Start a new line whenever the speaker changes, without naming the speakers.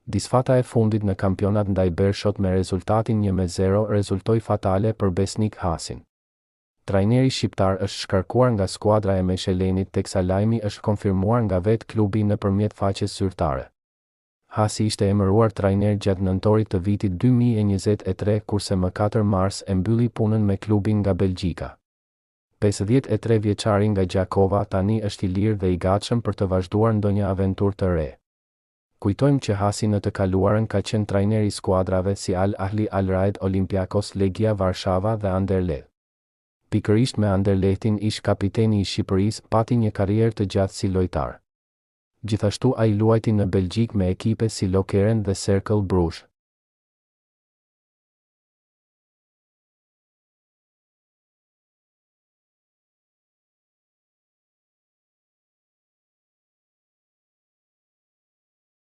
Disfata e fundit në kampionat ndaj Bershot me rezultatin 1-0 rezultoi fatale për Besnik Hasin. Trajneri shqiptar është shkarkuar nga skuadra e Meshelenit teksa lajmi është konfirmuar nga vetë klubi nëpërmjet faqes zyrtare. Hasi ishte emëruar trajner gjatë nëntorit të vitit 2023 kurse më 4 mars e mbylli punën me klubin nga Belgjika. 53 vjeçari nga Gjakova tani është i lirë dhe i gatshëm për të vazhduar ndonjë aventurë të re. Kujtojmë që Hasi në të kaluarën ka qenë trajneri skuadrave si Al Ahli, Al Raed, Olympiakos, Legia Varshava dhe Anderlecht. Pikërisht me Anderlechtin ish kapiteni i Shqipërisë, pati një karrierë të gjatë si lojtar. Gjithashtu ai luajti në Belgjik me ekipe si Lokeren dhe Cercle Bruges.